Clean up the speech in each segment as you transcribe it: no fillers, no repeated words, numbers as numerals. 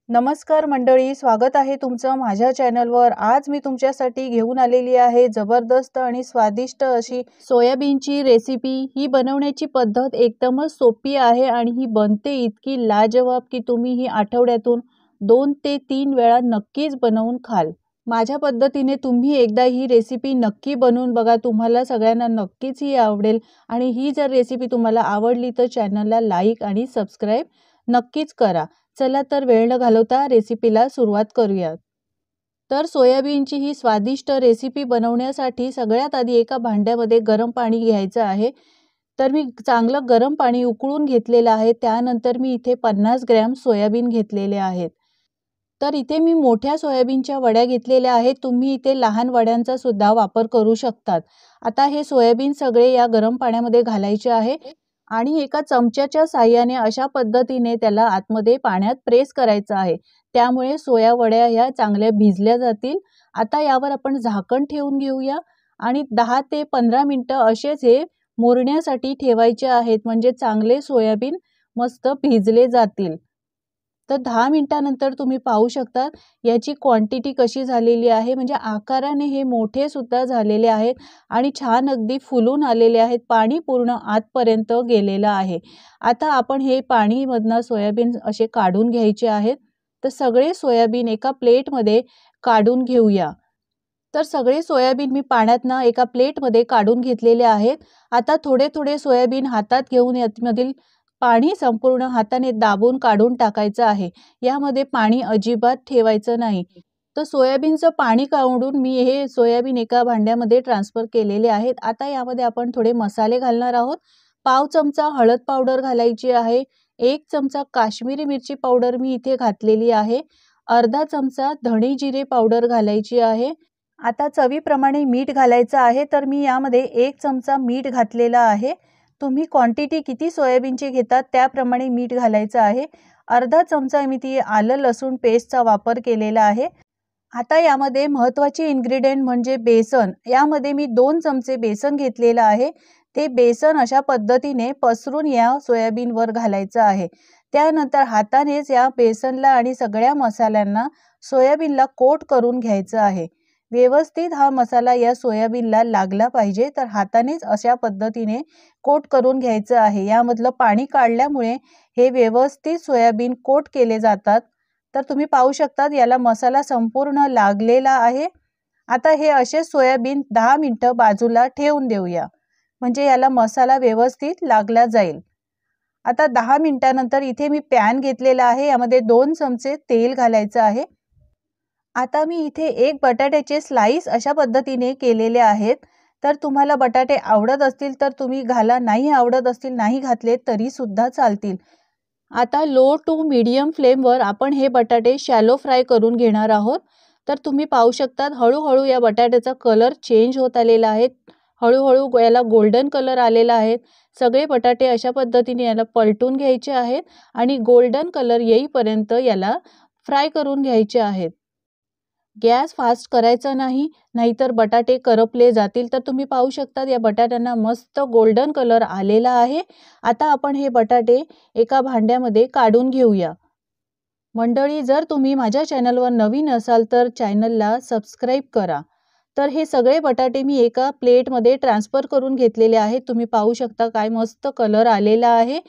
नमस्कार मंडळी, स्वागत आहे तुमचं माझ्या चॅनलवर। आज मी तुमच्यासाठी घेऊन आलेली आहे जबरदस्त आणि स्वादिष्ट अशी सोयाबीनची रेसिपी। ही बनवण्याची पद्धत एकदमच सोपी आहे आणि ही बनते इतकी लाजवाब की तुम्ही ही आठवड्यातून 2 ते 3 वेळा नक्कीच बनवून खाल। माझ्या पद्धतीने तुम्ही एकदा ही रेसिपी नक्की बनवून बघा, तुम्हाला सगळ्यांना नक्कीच ही आवडेल। आणि ही जर रेसिपी तुम्हाला आवडली तर चॅनलला लाईक आणि सबस्क्राइब नक्कीच करा। चला तर वेळ न घालवता रेसिपीला सुरुवात करूया। तर सोयाबीनची ही स्वादिष्ट रेसिपी बनवण्यासाठी सगळ्यात आधी एका भांड्यामध्ये गरम पाणी घ्यायचं आहे। तर मी चांगलं गरम पाणी उकळून घेतलेलं आहे। त्यानंतर मी इथे 50 ग्रॅम सोयाबीन घेतलेले आहेत। तर इथे मी मोठ्या सोयाबीनच्या वड्या घेतलेल्या आहेत, तुम्ही इथे लहान वड्यांचा सुद्धा वापर करू शकतात। आता हे सोयाबीन सगळे या गरम पाण्यामध्ये घालायचे आहे आणि एका चमच्याच्या साहाय्याने अशा पद्धतीने त्याला आतमध्ये पाण्यात प्रेस करायचं आहे। त्यामुळे सोया वड्या ह्या चांगल्या भिजल्या जातील। आता यावर आपण झाकण ठेवून घेऊया आणि 10 ते 15 मिनिटं असेच हे मुरण्यासाठी ठेवायचे आहेत, म्हणजे चांगले सोयाबीन मस्त भिजले जातील। तर 10 मिनिटानंतर तुम्ही पाहू शकता याची क्वांटिटी कशी झालेली आहे, म्हणजे आकाराने हे मोठे सुद्धा झालेले आहेत आणि छान अगदी फुलून आलेले आहेत। पाणी पूर्ण आतपर्यंत गेलेलं आहे। आता आपण हे पाणीमधनं सोयाबीन असे काढून घ्यायचे आहेत। तर सगळे सोयाबीन एका प्लेटमध्ये काढून घेऊया। तर सगळे सोयाबीन मी पाण्यातनं एका प्लेटमध्ये काढून घेतलेले आहेत। आता थोडे थोडे सोयाबीन हातात घेऊन यामधील पाणी संपूर्ण हाताने दाबून काढून टाकायचं आहे। यामध्ये पाणी अजिबात ठेवायचं नाही। तर सोयाबीनचं पाणी काढून मी हे सोयाबीन एका भांड्यामध्ये ट्रान्सफर केलेले आहेत। आता यामध्ये आपण थोडे मसाले घालणार आहोत। पाव चमचा हळद पावडर घालायची आहे। 1 चमचा काश्मीरी मिरची पावडर मी इथे घातलेली आहे। अर्धा चमचा धणे जिरे पावडर घालायची आहे। आता चवीप्रमाणे मीठ घालायचं आहे। तर मी यामध्ये 1 चमचा मीठ घातलेला आहे। तुम्ही क्वांटिटी किती सोयाबीनची घेतात त्याप्रमाणे मीठ घालायचं आहे। अर्धा चमचा मी ती आलं लसूण पेस्टचा वापर केलेला आहे। आता यामध्ये महत्त्वाचे इन्ग्रेडियंट म्हणजे बेसन। यामध्ये मी 2 चमचे बेसन घेतलेलं आहे। ते बेसन अशा पद्धतीने पसरून या सोयाबीनवर घालायचं आहे। त्यानंतर हातानेच या बेसनला आणि सगळ्या मसाल्यांना सोयाबीनला कोट करून घ्यायचं आहे। व्यवस्थित हा मसाला या सोयाबीनला लागला पाहिजे, तर हातानेच अशा पद्धतीने कोट करून घ्यायचं आहे। यामधलं पाणी काढल्यामुळे हे व्यवस्थित सोयाबीन कोट केले जातात। तर तुम्ही पाहू शकता याला मसाला संपूर्ण लागलेला आहे। आता हे असे सोयाबीन 10 मिनिटं बाजूला ठेवून देऊया, म्हणजे याला मसाला व्यवस्थित लागला जाईल। आता 10 मिनिटानंतर इथे मी पॅन घेतलेला आहे, यामध्ये 2 चमचे तेल घालायचं आहे। आता मी इथे 1 बटाट्याचे स्लाइस अशा पद्धतीने केलेले आहेत। तर तुम्हाला बटाटे आवडत असतील तर तुम्ही घाला, नाही आवडत असतील नाही घातले तरी सुद्धा चालतील। आता लो टू मीडियम फ्लेमवर आपण हे बटाटे शॅलो फ्राय करून घेणार आहोत। तर तुम्ही पाहू शकता हळूहळू या बटाट्याचा कलर चेंज होत आलेला आहे। हळूहळू याला गोल्डन कलर आलेला आहे। सगळे बटाटे अशा पद्धतीने याला पलटून घ्यायचे आहेत आणि गोल्डन कलर येईपर्यंत याला फ्राय करून घ्यायचे आहेत। गॅस फास्ट करायचा नाही, नाहीतर बटाटे करपले जातील। तर तुम्ही पाहू शकता या बटाट्यांना मस्त गोल्डन कलर आलेला आहे। आता आपण हे बटाटे एका भांड्यामध्ये काढून घेऊया। मंडळी, जर तुम्ही माझ्या चॅनलवर नवीन असाल तर चॅनलला सबस्क्राइब करा। तर हे सगळे बटाटे मी एका प्लेटमध्ये ट्रान्सफर करून घेतलेले आहेत। तुम्ही पाहू शकता काय मस्त कलर आलेला आहे।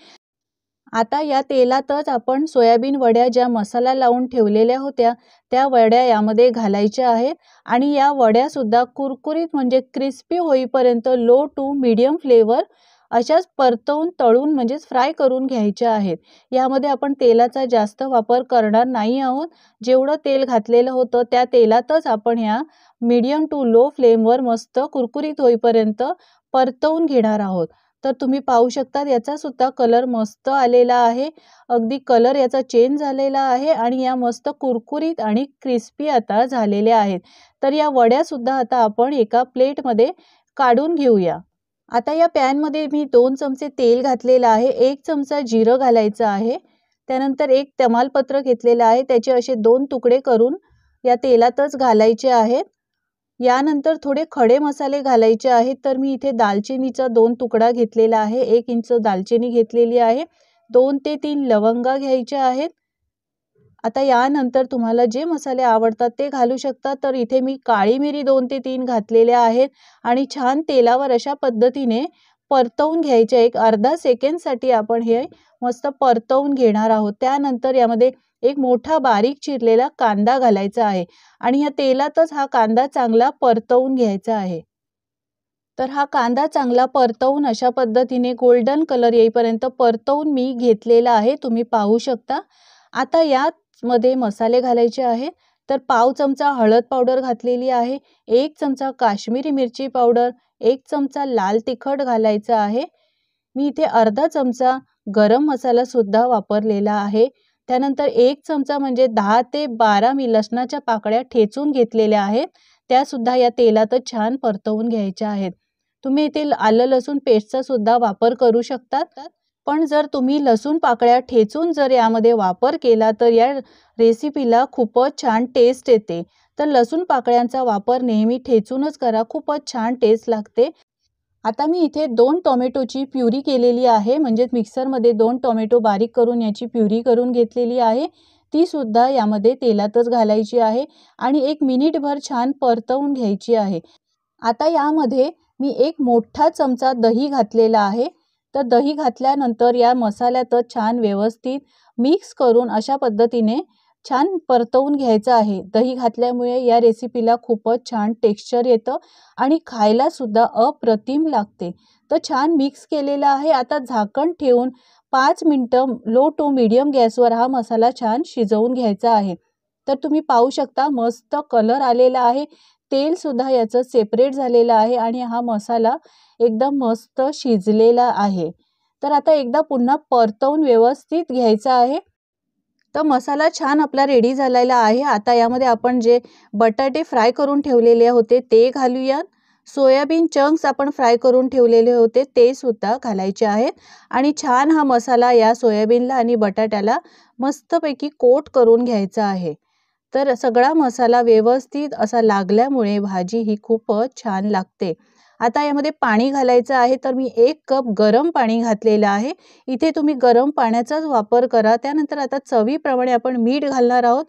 आता या तेलातच आपण सोयाबीन वड्या ज्या मसाला लावून ठेवलेल्या होत्या त्या वड्या यामध्ये घालायच्या आहेत आणि या वड्या सुद्धा कुरकुरीत म्हणजे क्रिस्पी होईपर्यंत लो टू मीडियम फ्लेवर अशाच परतवून तळून म्हणजेच फ्राय करून घ्यायच्या आहेत। यामध्ये आपण तेलाचा जास्त वापर करणार नाही आहोत। जेवढं तेल घातलेलं होतं त्या तेलातच आपण या मीडियम टू लो फ्लेमवर मस्त कुरकुरीत होईपर्यंत परतवून घेणार आहोत। तर तुम्ही पाहू शकता याचा सुद्धा कलर मस्त आलेला आहे। अगदी कलर याचा चेंज झालेला आहे आणि या मस्त कुरकुरीत आणि क्रिस्पी आता झालेल्या आहेत। तर या वड्या सुद्धा आता आपण एका प्लेटमध्ये काढून घेऊया। आता या पॅनमध्ये मी 2 चमचे तेल घातलेलं आहे। 1 चमचा जिरं घालायचं आहे। त्यानंतर 1 तमालपत्र घेतलेलं आहे, त्याचे असे 2 तुकडे करून या तेलातच घालायचे आहेत। यानंतर थोडे खडे मसाले घालायचे आहेत। तर मी इथे दालचिनीचा 2 तुकडा घेतलेला आहे, 1 इंच दालचिनी घेतलेली आहे, 2 ते 3 लवंगा घ्यायच्या आहेत आता यानंतर तुम्हाला जे मसाले आवडतात ते घालू शकता। तर इथे मी काळी मिरी 2 ते 3 घातलेल्या आहेत आणि छान तेलावर अशा पद्धतीने परतवून घ्यायचे। एक अर्धा सेकंदसाठी आपण हे मस्त परतवून घेणार आहोत। त्यानंतर यामध्ये एक मोठा बारीक चिरलेला कांदा घालायचा आहे आणि या तेलातच हा कांदा चांगला परतवून घ्यायचा आहे। तर हा कांदा चांगला परतवून अशा पद्धतीने गोल्डन कलर येईपर्यंत परतवून मी घेतलेला आहे, तुम्ही पाहू शकता। आता यामध्ये मसाले घालायचे आहे। तर पाव चमचा हळद पावडर घातलेली आहे, 1 चमचा काश्मीरी मिरची पावडर, 1 चमचा लाल तिखट घालायचा आहे। मी इथे अर्धा चमचा गरम मसाला सुद्धा वापरलेला आहे। त्यानंतर 1 चमचा म्हणजे 10 ते 12 मी लसणाच्या पाकळ्या ठेचून घेतलेल्या आहेत, त्या सुद्धा या तेलातच छान परतवून घ्यायच्या आहेत। तुम्ही इथे आलं लसूण पेस्टचा सुद्धा वापर करू शकतात, पण जर तुम्ही लसूण पाकळ्या ठेचून जर यामध्ये वापर केला तर या रेसिपीला खूपच छान टेस्ट येते। तर लसूण पाकळ्यांचा वापर नेहमी ठेचूनच करा, खूपच छान टेस्ट लागते। आता मी इथे 2 टोमॅटोची प्युरी केलेली आहे, म्हणजे मिक्सरमध्ये 2 टोमॅटो बारीक करून याची प्युरी करून घेतलेली आहे, ती सुद्धा यामध्ये तेलातच घालायची आहे आणि 1 मिनिटभर छान परतवून घ्यायची आहे। आता यामध्ये मी 1 मोठा चमचा दही घातलेला आहे। तर दही घातल्यानंतर या मसाल्यातच छान व्यवस्थित मिक्स करून अशा पद्धतीने छान परतवून घ्यायचं आहे। दही घातल्यामुळे या रेसिपीला खूपच छान टेक्स्चर येतं आणि खायला सुद्धा अप्रतिम लागते। तर छान मिक्स केलेलं आहे। आता झाकण ठेवून 5 मिनिटं लो टू मीडियम गॅसवर हा मसाला छान शिजवून घ्यायचा आहे। तर तुम्ही पाहू शकता मस्त कलर आलेला आहे, तेल सुद्धा याचं सेपरेट झालेलं आहे आणि हा मसाला एकदम मस्त शिजलेला आहे। तर आता एकदा पुन्हा परतवून व्यवस्थित घ्यायचा आहे। तर मसाला छान आपला रेडी झालेला आहे। आता यामध्ये आपण जे बटाटे फ्राय करून ठेवलेले होते ते घालूया। सोयाबीन चंक्स आपण फ्राय करून ठेवलेले होते ते सुद्धा घालायचे आहेत आणि छान हा मसाला या सोयाबीनला आणि बटाट्याला मस्तपैकी कोट करून घ्यायचा आहे। तर सगळा मसाला व्यवस्थित असा लागल्यामुळे भाजी ही खूपच छान लागते। आता यामध्ये पाणी घालायचं आहे, तर मी 1 कप गरम पाणी घातलेलं आहे। इथे तुम्ही गरम पाण्याचाच वापर करा। त्यानंतर आता चवीप्रमाणे आपण मीठ घालणार आहोत।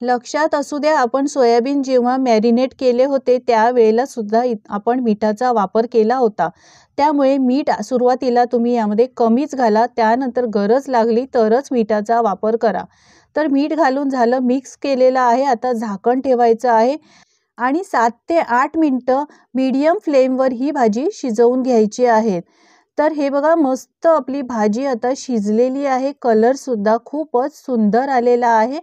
लक्षात असू द्या, आपण सोयाबीन जेव्हा मॅरिनेट केले होते त्यावेळेला सुद्धा आपण मिठाचा वापर केला होता, त्यामुळे मीठ सुरुवातीला तुम्ही यामध्ये कमीच घाला, त्यानंतर गरज लागली तरच मिठाचा वापर करा। तर मीठ घालून झालं, मिक्स केलेलं आहे। आता झाकण ठेवायचं आहे आणि 7 ते 8 मिनिटं मीडियम फ्लेमवर ही भाजी शिजवून घ्यायची आहे। तर हे बघा मस्त आपली भाजी आता शिजलेली आहे, कलर सुद्धा खूपच सुंदर आलेला आहे।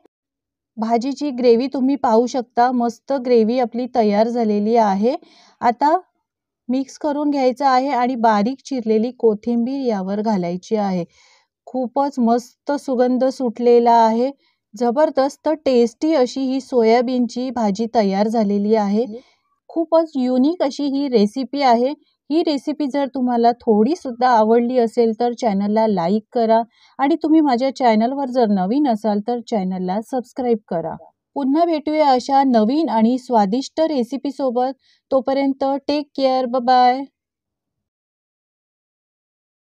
भाजीची ग्रेव्ही तुम्ही पाहू शकता, मस्त ग्रेव्ही आपली तयार झालेली आहे। आता मिक्स करून घ्यायचं आहे आणि बारीक चिरलेली कोथिंबीर यावर घालायची आहे। खूपच मस्त सुगंध सुटलेला आहे। जबरदस्त टेस्टी अशी ही सोयाबीनची भाजी तयार झालेली आहे। खूपच युनिक अशी ही रेसिपी आहे। ही रेसिपी जर तुम्हाला थोडी सुद्धा आवडली असेल तर चॅनलला लाईक करा आणि तुम्ही माझ्या चॅनलवर जर नवीन असाल तर चॅनलला सबस्क्राईब करा। पुन्हा भेटूया अशा नवीन आणि स्वादिष्ट रेसिपी सोबत। तोपर्यंत टेक केअर, बाय बाय।